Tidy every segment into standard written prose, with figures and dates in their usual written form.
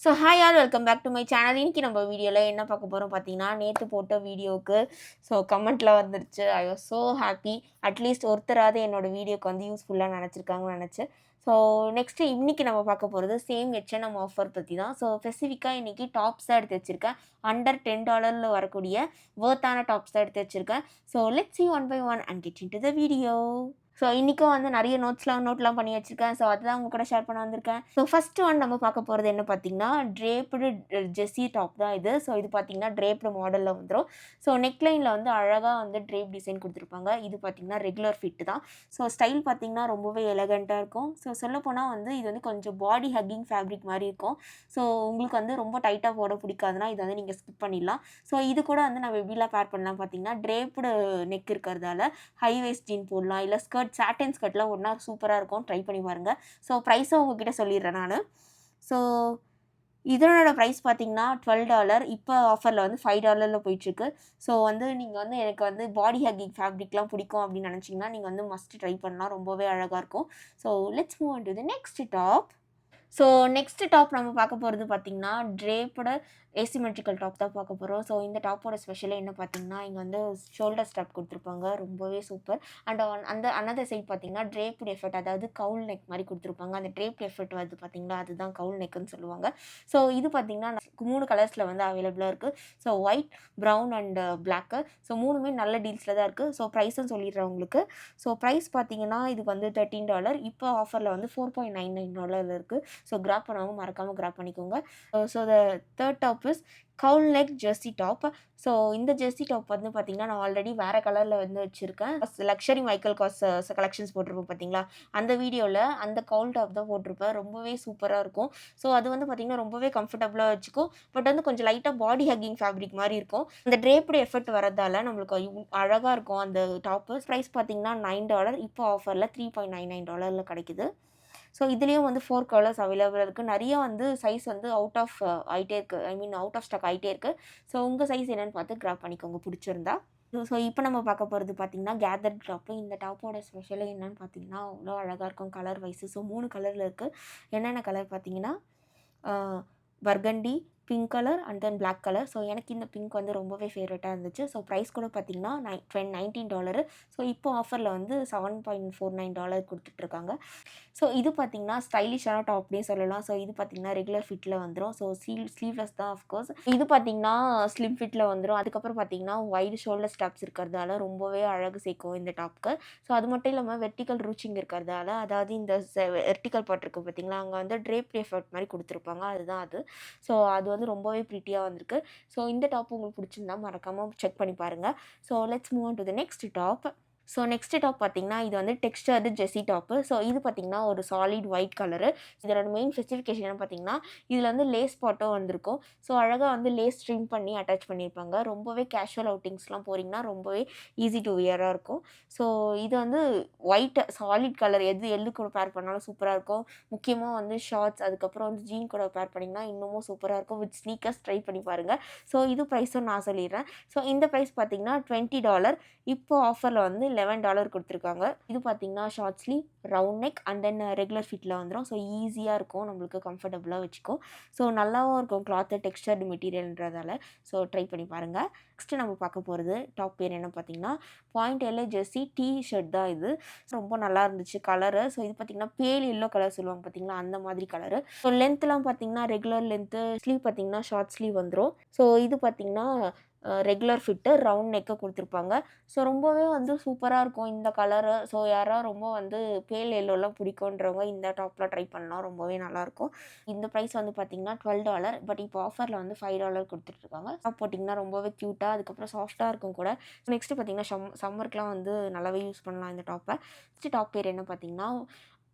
So hi all welcome back to my channel. இன்னைக்கு நம்ம வீடியோவில் என்ன பார்க்க போகிறோம் பார்த்தீங்கன்னா, நேற்று போட்ட வீடியோவுக்கு கமெண்ட்டில் வந்துருச்சு. I was so happy. At least ஒருத்தராவது என்னோட வீடியோக்கு வந்து யூஸ்ஃபுல்லாக நினச்சிருக்காங்கன்னு நினச்சேன். ஸோ நெக்ஸ்ட்டு இன்னைக்கு நம்ம பார்க்க போகிறது சேம் H&M ஆஃபர் பற்றி தான். ஸ்பெசிஃபிக்காக இன்றைக்கி டாப்ஸ் தான் எடுத்து வச்சுருக்கேன். அண்டர் $10 வரக்கூடிய வொர்த்தான டாப்ஸ் தான் எடுத்து வச்சுருக்கேன். Let's see one by one and get into the video. இன்றைக்கும் வந்து நிறைய நோட்லாம் பண்ணி வச்சுருக்கேன். அதுதான் உங்க கூட ஷேர் பண்ண வந்திருக்கேன். ஃபர்ஸ்ட் ஒன் நம்ம பார்க்க போகிறது என்ன பார்த்தீங்கன்னா, ட்ரேப்டு ஜெர்சி டாப் தான் இது. இது பார்த்தீங்கன்னா ட்ரேப்டு மாடலில் வந்துடும். நெக்லைனில் வந்து அழகாக வந்து ட்ரேப் டிசைன் கொடுத்துருப்பாங்க. இது பார்த்தீங்கன்னா ரெகுலர் ஃபிட் தான். ஸ்டைல் பார்த்தீங்கன்னா ரொம்பவே எலகண்ட்டாக இருக்கும். சொல்லப்போனால் வந்து இது வந்து கொஞ்சம் பாடி ஹக்கிங் ஃபேப்ரிக் மாதிரி இருக்கும். உங்களுக்கு வந்து ரொம்ப டைட்டாக போட பிடிக்காதுன்னா இதை வந்து நீங்கள் ஸ்கிப் பண்ணிடலாம். இது கூட வந்து நம்ம எப்படிலாம் பேர் பண்ணலாம் பார்த்தீங்கன்னா, ட்ரேப்டு நெக் இருக்கிறதால ஹை வேஸ்ட் ஜீன் போடலாம், இல்லை சாட்டின் ஸ்கர்ட்லாம் ஒன்றா சூப்பராக இருக்கும். ட்ரை பண்ணி பாருங்கள். ப்ரைஸும் உங்ககிட்ட சொல்லிடுறேன் நான். ஸோ இதனோட ப்ரைஸ் பார்த்தீங்கன்னா $12. இப்போ ஆஃபரில் வந்து $5 போயிட்டுருக்கு. வந்து நீங்கள் வந்து எனக்கு வந்து பாடி ஹக்கிங் ஃபேப்ரிக்லாம் பிடிக்கும் அப்படின்னு நினச்சிங்கன்னா நீங்கள் வந்து மஸ்ட் ட்ரை பண்ணலாம். ரொம்பவே அழகாக இருக்கும். Let's move on to the next top. Next top நம்ம பார்க்க போகிறது பார்த்தீங்கன்னா, ட்ரேப்டு ஏசிமெட்ரிக்கல் டாப் தான் பார்க்க போகிறோம். இந்த டாப்போட ஸ்பெஷலே என்ன பார்த்தீங்கன்னா, இங்கே வந்து ஷோல்டர் ஸ்ட்ராப் கொடுத்துருப்பாங்க. ரொம்பவே சூப்பர். அண்ட் அனதர் சைட் பார்த்தீங்கன்னா ட்ரேப்டு எஃபெக்ட், அதாவது கவுல் நெக் மாதிரி கொடுத்துருப்பாங்க. அந்த ட்ரேப்டு எஃபெக்ட் வந்து பார்த்தீங்களா, அதுதான் கவுல் நெக்குன்னு சொல்லுவாங்க. இது பார்த்தீங்கன்னா 3 கலர்ஸில் வந்து அவைலபிளாக இருக்குது. White, brown and block. மூணுமே நல்ல டீல்ஸில் தான் இருக்குது. ப்ரைஸும் சொல்லிடுறேன் உங்களுக்கு. ப்ரைஸ் பார்த்தீங்கன்னா இதுக்கு வந்து $13. இப்போ ஆஃபரில் வந்து $4.99 இருக்குது. கிராப் பண்ணாமல் மறக்காமல் கிராப் பண்ணிக்கோங்க. The third top is Kaul neck Jersey top. இந்த ஜெர்சி டாப் வந்து பார்த்தீங்கன்னா நான் ஆல்ரெடி வேறு கலரில் வந்து வச்சுருக்கேன். லக்ஸரி மைக்கேல் காஸ் கலெக்ஷன்ஸ் போட்டிருப்போம் பார்த்தீங்களா, அந்த வீடியோவில் அந்த கவுல் டாப் தான் போட்டிருப்பேன். ரொம்பவே சூப்பராக இருக்கும். அது வந்து பார்த்தீங்கன்னா ரொம்பவே கம்ஃபர்டபுளாக வச்சுக்கும். பட் வந்து கொஞ்சம் லைட்டாக பாடி ஹக்கிங் ஃபேப்ரிக் மாதிரி இருக்கும். அந்த ட்ரேப்டு எஃபெக்ட் வரதால நம்மளுக்கு அழகாக இருக்கும் அந்த டாப்பு. ப்ரைஸ் பார்த்தீங்கன்னா $9. இப்போ ஆஃபரில் $3.99 கிடைக்குது. இதுலேயும் வந்து 4 கலர்ஸ் அவைலபிளாக இருக்குது. நிறைய வந்து சைஸ் வந்து அவுட் ஆஃப் ஆகிட்டே இருக்குது. அவுட் ஆஃப் ஸ்டாக் ஆகிட்டே இருக்குது. உங்கள் சைஸ் என்னென்னு பார்த்து கிராப் பண்ணிக்கோங்க பிடிச்சிருந்தா. இப்போ நம்ம பார்க்க போகிறது பார்த்தீங்கன்னா கேதர் டாப்பு. இந்த டாப்போட ஸ்பெஷலே என்னென்னு பார்த்தீங்கன்னா அவ்வளோ அழகாக இருக்கும் கலர் வைஸு. 3 கலரில் இருக்குது. என்னென்ன கலர் பார்த்தீங்கன்னா burgundy, pink colour and then black colour. எனக்கு இந்த பிங்க் வந்து ரொம்பவே ஃபேவரட்டாக இருந்துச்சு. ப்ரைஸ் கூட பார்த்தீங்கன்னா $19. இப்போ ஆஃபரில் வந்து $7.49 கொடுத்துட்ருக்காங்க. இது பார்த்தீங்கன்னா ஸ்டைலிஷான டாப்னே சொல்லலாம். இது பார்த்தீங்கன்னா ரெகுலர் ஃபிட்டில் வந்துடும். ஸ்லீவ்லெஸ் தான் ஆஃப்கோர்ஸ். இது பார்த்தீங்கன்னா ஸ்லிம் ஃபிட்டில் வந்துடும். அதுக்கப்புறம் பார்த்தீங்கன்னா வைடு ஷோல்டர் ஸ்டாப்ஸ் இருக்கிறதால ரொம்பவே அழகு சேர்க்கும் இந்த டாப்க்கு. அது மட்டும் இல்லாமல் வெர்டிக்கல் ரூச்சிங் இருக்கிறதால, அதாவது இந்த வெர்டிக்கல் பார்ட் இருக்குது பார்த்தீங்களா, அங்கே வந்து ட்ரேப் எஃபெக்ட் மாதிரி கொடுத்துருப்பாங்க. அதுதான் அது. அது வந்து ரொம்பவே ப்ரிட்டியாக வந்திருக்கு. இந்த டாப் உங்களுக்கு பிடிச்சிருந்தா மறக்காமல் செக் பண்ணி பாருங்கள். Let's move on to the next top. Next top பார்த்தீங்கன்னா இது வந்து டெக்ஸ்டர்டு ஜெர்சி டாப்பு. இது பார்த்தீங்கன்னா ஒரு சாலிட் ஒயிட் கலரு. இதோட மெயின் ஸ்பெசிஃபிகேஷன் என்ன பார்த்தீங்கன்னா, இதில் வந்து லேஸ் பாட்டும் வந்திருக்கும். அழகாக வந்து லேஸ் ட்ரிம் பண்ணி அட்டாச் பண்ணியிருப்பாங்க. ரொம்பவே கேஷுவல் அவுட்டிங்ஸ்லாம் போகிறீங்கன்னா ரொம்பவே ஈஸி டு வியராக இருக்கும். இது வந்து ஒயிட் சாலிட் கலர், எள்ளு கூட பேர் பண்ணாலும் சூப்பராக இருக்கும். முக்கியமாக வந்து ஷார்ட்ஸ், அதுக்கப்புறம் வந்து ஜீன் கூட பேர் பண்ணிங்கன்னா இன்னமும் சூப்பராக இருக்கும். வித் ஸ்னீக்கர்ஸ் ட்ரை பண்ணி பாருங்கள். இது ப்ரைஸும் நான் சொல்லிடுறேன். இந்த ப்ரைஸ் பார்த்தீங்கன்னா $20. இப்போ ஆஃபரில் வந்து $11 கொடுத்துருக்காங்க. இது பார்த்தீங்கன்னா short sleeve, round neck and then regular ஃபிட்டில் வந்துடும். ஈஸியாக இருக்கும், நம்மளுக்கு கம்ஃபர்டபுளாக வச்சுக்கும். நல்லாவும் இருக்கும் கிளாத்து, டெக்ஸ்டர்டு மெட்டீரியல்ன்றதால. ட்ரை பண்ணி பாருங்கள். நெக்ஸ்ட்டு நம்ம பார்க்க போகிறது டாப் பேர் என்ன பார்த்தீங்கன்னா பாயிண்ட் எல்ஏ ஜெர்சி டீ ஷர்ட் தான் இது. ரொம்ப நல்லா இருந்துச்சு கலரு. இது பார்த்தீங்கன்னா பேல் எல்லோ கலர் சொல்லுவாங்க பார்த்தீங்களா, அந்த மாதிரி கலரு. லென்த்லாம் பார்த்தீங்கன்னா ரெகுலர் லென்த்து, ஸ்லீவ் பார்த்தீங்கன்னா ஷார்ட் ஸ்லீவ் வந்துடும். இது பார்த்தீங்கன்னா ரெகுலர் ஃபிட்டு, ரவுண்ட் நெக்கை கொடுத்துருப்பாங்க. ரொம்பவே வந்து சூப்பராக இருக்கும் இந்த கலரு. யாராவது ரொம்ப வந்து பேல் எல்லோலாம் பிடிக்குன்றவங்க இந்த டாப்லாம் ட்ரை பண்ணலாம். ரொம்பவே நல்லாயிருக்கும். இந்த ப்ரைஸ் வந்து பார்த்தீங்கன்னா $12. பட் இப்போ ஆஃபரில் வந்து $5 கொடுத்துட்ருக்காங்க. போட்டிங்கன்னா ரொம்பவே க்யூட்டாக, அதுக்கப்புறம் சாஃப்ட்டாக இருக்கும் கூட. நெக்ஸ்ட்டு பார்த்தீங்கன்னா சம்மருக்குலாம் வந்து நல்லாவே யூஸ் பண்ணலாம் இந்த டாப்பை. நெக்ஸ்ட் டாப் பேர் என்ன பார்த்தீங்கன்னா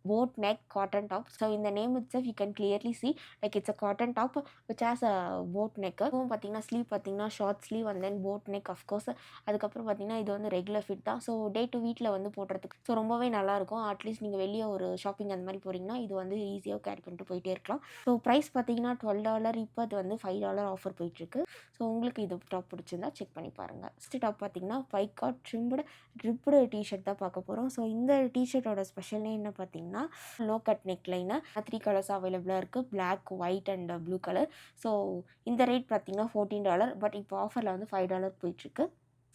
boat neck cotton top. In the name itself you can clearly see like it's a cotton top which has a boat neck. பார்த்தீங்கன்னா ஸ்லீவ் பார்த்தீங்கன்னா short sleeve and then boat neck of course. அதுக்கப்புறம் பார்த்தீங்கன்னா இது வந்து regular fit தான். Day to வீட்டில் வந்து போடுறதுக்கு ரொம்பவே நல்லாயிருக்கும். அட்லீஸ்ட் நீங்கள் வெளியே ஒரு ஷாப்பிங் அந்த மாதிரி போகிறீங்கன்னா இது வந்து ஈஸியாக கேரி பண்ணிட்டு போயிட்டே இருக்கலாம். ப்ரைஸ் பார்த்தீங்கன்னா $12. இப்போ அது வந்து $5 ஆஃபர் போயிட்டுருக்கு. உங்களுக்கு இது டாப் பிடிச்சிருந்தா செக் பண்ணி பாருங்கள். நெக்ஸ்ட் டாப் பார்த்தீங்கன்னா பைக்காட் ட்ரிப்டு டிஷர்ட் தான் பார்க்க போகிறோம். இந்த டிஷர்ட்டோட ஸ்பெஷல் என்ன பார்த்தீங்கன்னா பார்த்தீங்கன்னா low cut neck line 3 colours அவைலபிளாக இருக்குது. Black, white and blue colour. So இந்த ரேட் பார்த்தீங்கன்னா $14. பட் இப்போ ஆஃபரில் வந்து $5 போயிட்டுருக்கு.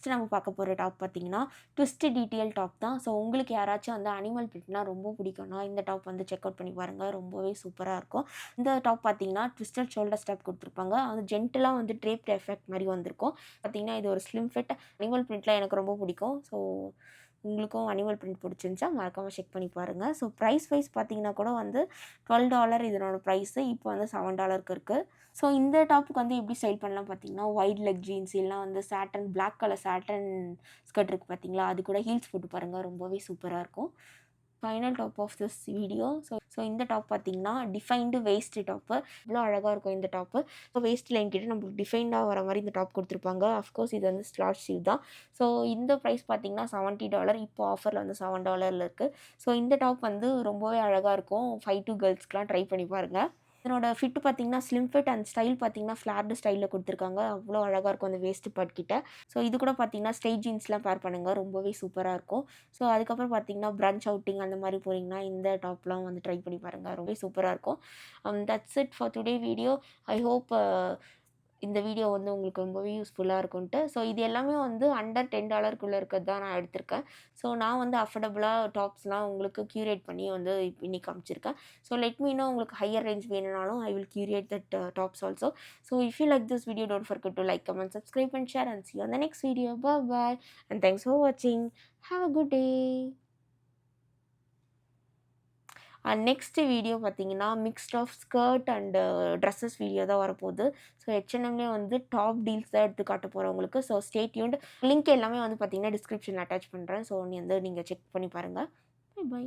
நெக்ஸ்ட் நம்ம பார்க்க போகிற டாப் பார்த்தீங்கன்னா ட்விஸ்ட் டீட்டெயில் டாப் தான். ஸோ உங்களுக்கு யாராச்சும் வந்து அனிமல் பிரிண்ட்னா ரொம்ப பிடிக்கும்னா இந்த டாப் வந்து செக் அவுட் பண்ணி பாருங்கள். ரொம்பவே சூப்பராக இருக்கும். இந்த டாப் பார்த்தீங்கன்னா ட்விஸ்டட் ஷோல்டர் ஸ்டாப் கொடுத்துருப்பாங்க. அது ஜென்டலாக வந்து ட்ரேப்ட் எஃபெக்ட் மாதிரி வந்திருக்கும். பார்த்தீங்கன்னா இது ஒரு ஸ்லிம் ஃபிட். அனிமல் பிரிண்ட்லாம் எனக்கு ரொம்ப பிடிக்கும். ஸோ உங்களுக்கும் அனிமல் பிரிண்ட் பிடிச்சிருந்துச்சா மறக்காமல் செக் பண்ணி பாருங்கள். ஸோ ப்ரைஸ் வைஸ் பார்த்தீங்கன்னா கூட வந்து $12 இதனோட ப்ரைஸு இப்போ வந்து $7க்கு இருக்குது. ஸோ இந்த டாப்புக்கு வந்து எப்படி ஸ்டைல் பண்ணலாம் பார்த்தீங்கன்னா ஒயிட் லெக் ஜீன்ஸ் இல்லைனா வந்து satin black colour satin skirt இருக்குது பார்த்தீங்களா, அது கூட ஹீல்ஸ் போட்டு பாருங்கள். ரொம்பவே சூப்பராக இருக்கும். Final top of this video. So இந்த டாப் பார்த்தீங்கன்னா டிஃபைன்டு வேஸ்ட் டாப்பு. இவ்வளோ அழகாக இருக்கும் இந்த டாப்பு. ஸோ வேஸ்ட் லைன் கிட்ட நம்மளுக்கு டிஃபைண்டாக வர மாதிரி இந்த டாப் கொடுத்துருப்பாங்க. அஃப்கோர்ஸ் இது வந்து ஸ்லாட் ஸ்லீவ் தான். ஸோ இந்த ப்ரைஸ் பார்த்தீங்கன்னா $70. இப்போ ஆஃபரில் வந்து $7 இருக்குது. ஸோ இந்த டாப் வந்து ரொம்பவே அழகாக இருக்கும். 5 கேர்ள்ஸ்க்குலாம் ட்ரை பண்ணி பாருங்கள். இதனோட ஃபிட் பார்த்தீங்கன்னா ஸ்லிம் ஃபிட் அண்ட் ஸ்டைல் பார்த்தீங்கன்னா ஃப்ளார்டு ஸ்டைலில் கொடுத்துருக்காங்க. அவ்வளோ அழகாக இருக்கும் அந்த வேஸ்ட் பார்ட் கிட்ட. ஸோ இது கூட பார்த்தீங்கன்னா ஸ்ட்ரெயிட் ஜீன்ஸ்லாம் பேர் பண்ணுங்கள். ரொம்பவே சூப்பராக இருக்கும். ஸோ அதுக்கப்புறம் பார்த்தீங்கன்னா பிரன்ச் அவுட்டிங் அந்த மாதிரி போகிறீங்கன்னா இந்த டாப்லாம் வந்து ட்ரை பண்ணி பாருங்கள். ரொம்பவே சூப்பராக இருக்கும். That's it for today video. I hope இந்த வீடியோ வந்து உங்களுக்கு ரொம்பவே யூஸ்ஃபுல்லாக இருக்கும்ன்ட்டு. ஸோ இது எல்லாமே வந்து அண்டர் $10 இருக்கிறது தான் நான் எடுத்திருக்கேன். ஸோ நான் வந்து அஃபோர்டபுளாக டாப்ஸ்லாம் உங்களுக்கு க்யூரேட் பண்ணி வந்து இன்னைக்கு காமிச்சிருக்கேன். ஸோ லெட் மீ நோ உங்களுக்கு ஹையர் ரேஞ்ச் வேணும்னாலும் I will curate that tops also. So if you like this video don't forget to like, comment, subscribe and share and see you on the next video. Bye bye and thanks for watching. Have a good day. Next video பார்த்தீங்கன்னா mixed of skirt and dresses video தான் வரப்போகுது. So H&Mலேயே வந்து top deals தான் எடுத்து காட்ட போகிறேன் உங்களுக்கு. So stay tuned. Link எல்லாமே வந்து பார்த்தீங்கன்னா டிஸ்கிரிப்ஷனில் அட்டாச் பண்ணுறேன். ஸோ நீங்கள் செக் பண்ணி பாருங்கள். Bye by.